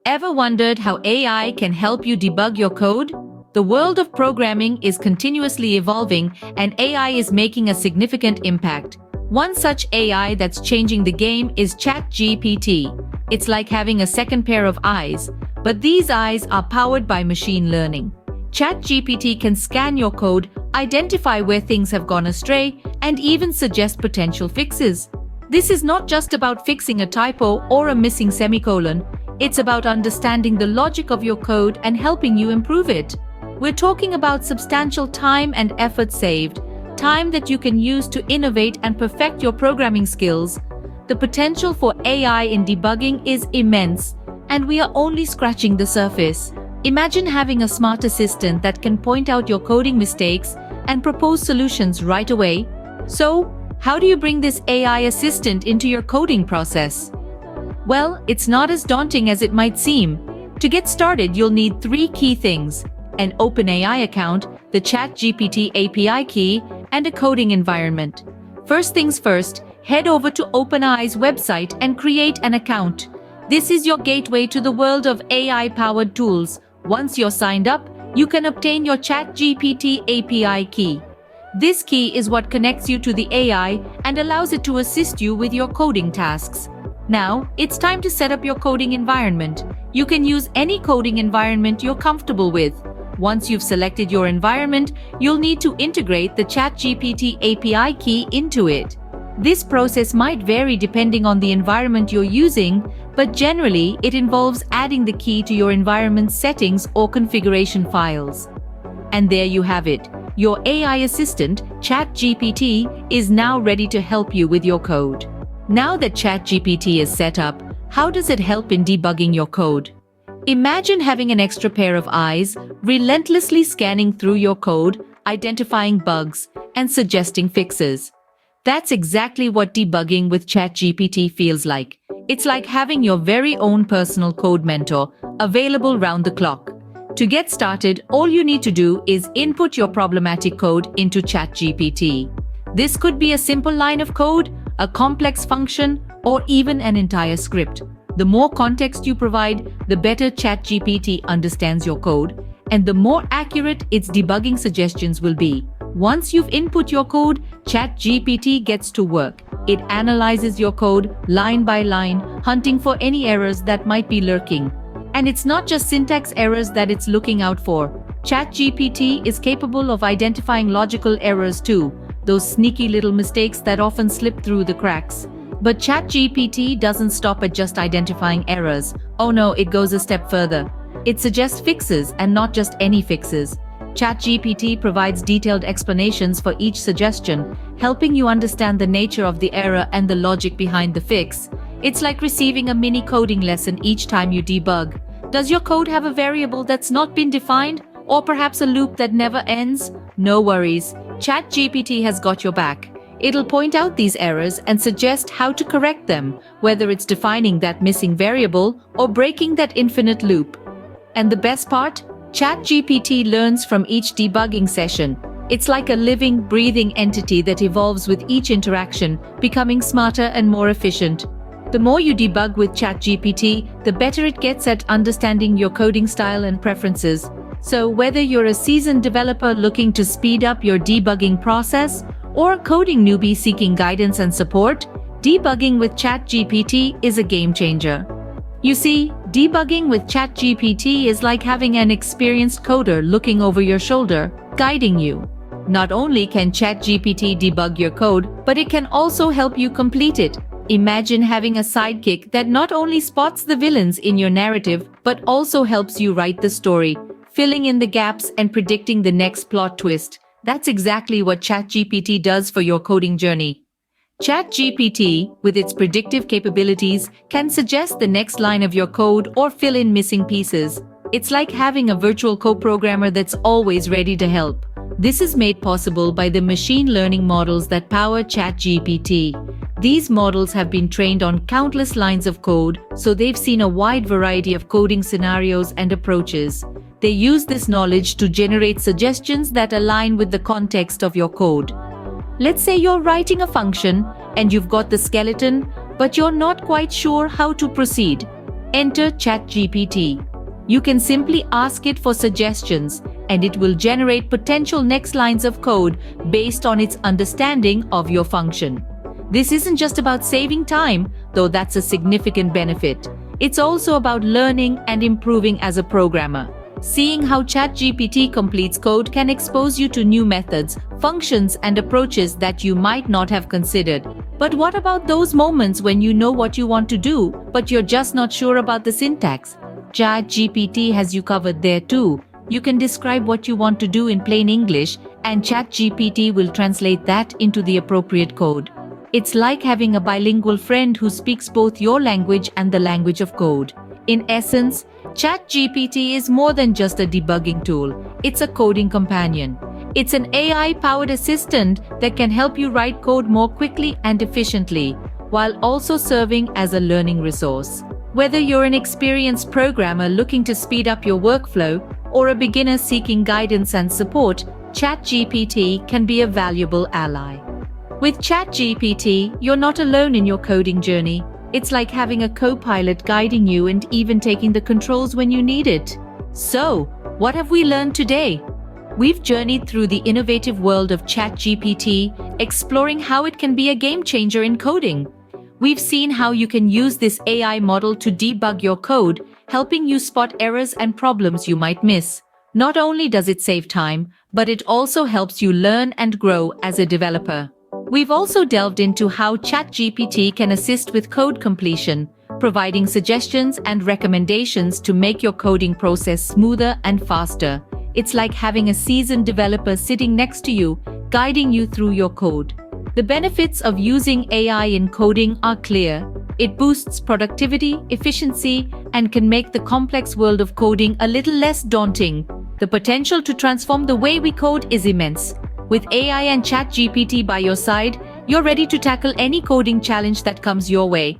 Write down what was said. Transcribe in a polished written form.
Ever wondered how AI can help you debug your code? The world of programming is continuously evolving, and AI is making a significant impact. One such AI that's changing the game is ChatGPT. It's like having a second pair of eyes, but these eyes are powered by machine learning. ChatGPT can scan your code, identify where things have gone astray, and even suggest potential fixes. This is not just about fixing a typo or a missing semicolon. It's about understanding the logic of your code and helping you improve it. We're talking about substantial time and effort saved, time that you can use to innovate and perfect your programming skills. The potential for AI in debugging is immense, and we are only scratching the surface. Imagine having a smart assistant that can point out your coding mistakes and propose solutions right away. So, how do you bring this AI assistant into your coding process? Well, it's not as daunting as it might seem. To get started, you'll need three key things: an OpenAI account, the ChatGPT API key, and a coding environment. First things first, head over to OpenAI's website and create an account. This is your gateway to the world of AI-powered tools. Once you're signed up, you can obtain your ChatGPT API key. This key is what connects you to the AI and allows it to assist you with your coding tasks. Now, it's time to set up your coding environment. You can use any coding environment you're comfortable with. Once you've selected your environment, you'll need to integrate the ChatGPT API key into it. This process might vary depending on the environment you're using, but generally, it involves adding the key to your environment's settings or configuration files. And there you have it. Your AI assistant, ChatGPT, is now ready to help you with your code. Now that ChatGPT is set up, how does it help in debugging your code? Imagine having an extra pair of eyes, relentlessly scanning through your code, identifying bugs, and suggesting fixes. That's exactly what debugging with ChatGPT feels like. It's like having your very own personal code mentor, available round the clock. To get started, all you need to do is input your problematic code into ChatGPT. This could be a simple line of code, a complex function, or even an entire script. The more context you provide, the better ChatGPT understands your code, and the more accurate its debugging suggestions will be. Once you've input your code, ChatGPT gets to work. It analyzes your code line by line, hunting for any errors that might be lurking. And it's not just syntax errors that it's looking out for. ChatGPT is capable of identifying logical errors too, those sneaky little mistakes that often slip through the cracks. But ChatGPT doesn't stop at just identifying errors. Oh no, it goes a step further. It suggests fixes, and not just any fixes. ChatGPT provides detailed explanations for each suggestion, helping you understand the nature of the error and the logic behind the fix. It's like receiving a mini coding lesson each time you debug. Does your code have a variable that's not been defined? Or perhaps a loop that never ends? No worries. ChatGPT has got your back. It'll point out these errors and suggest how to correct them, whether it's defining that missing variable or breaking that infinite loop. And the best part? ChatGPT learns from each debugging session. It's like a living, breathing entity that evolves with each interaction, becoming smarter and more efficient. The more you debug with ChatGPT, the better it gets at understanding your coding style and preferences. So whether you're a seasoned developer looking to speed up your debugging process, or a coding newbie seeking guidance and support, debugging with ChatGPT is a game changer. You see, debugging with ChatGPT is like having an experienced coder looking over your shoulder, guiding you. Not only can ChatGPT debug your code, but it can also help you complete it. Imagine having a sidekick that not only spots the villains in your narrative, but also helps you write the story, filling in the gaps and predicting the next plot twist. That's exactly what ChatGPT does for your coding journey. ChatGPT, with its predictive capabilities, can suggest the next line of your code or fill in missing pieces. It's like having a virtual co-programmer that's always ready to help. This is made possible by the machine learning models that power ChatGPT. These models have been trained on countless lines of code, so they've seen a wide variety of coding scenarios and approaches. They use this knowledge to generate suggestions that align with the context of your code. Let's say you're writing a function and you've got the skeleton, but you're not quite sure how to proceed. Enter ChatGPT. You can simply ask it for suggestions, and it will generate potential next lines of code based on its understanding of your function. This isn't just about saving time, though that's a significant benefit. It's also about learning and improving as a programmer. Seeing how ChatGPT completes code can expose you to new methods, functions, and approaches that you might not have considered. But what about those moments when you know what you want to do, but you're just not sure about the syntax? ChatGPT has you covered there too. You can describe what you want to do in plain English, and ChatGPT will translate that into the appropriate code. It's like having a bilingual friend who speaks both your language and the language of code. In essence, ChatGPT is more than just a debugging tool. It's a coding companion. It's an AI-powered assistant that can help you write code more quickly and efficiently, while also serving as a learning resource. Whether you're an experienced programmer looking to speed up your workflow or a beginner seeking guidance and support, ChatGPT can be a valuable ally. With ChatGPT, you're not alone in your coding journey. It's like having a co-pilot guiding you and even taking the controls when you need it. So, what have we learned today? We've journeyed through the innovative world of ChatGPT, exploring how it can be a game changer in coding. We've seen how you can use this AI model to debug your code, helping you spot errors and problems you might miss. Not only does it save time, but it also helps you learn and grow as a developer. We've also delved into how ChatGPT can assist with code completion, providing suggestions and recommendations to make your coding process smoother and faster. It's like having a seasoned developer sitting next to you, guiding you through your code. The benefits of using AI in coding are clear. It boosts productivity, efficiency, and can make the complex world of coding a little less daunting. The potential to transform the way we code is immense. With AI and ChatGPT by your side, you're ready to tackle any coding challenge that comes your way.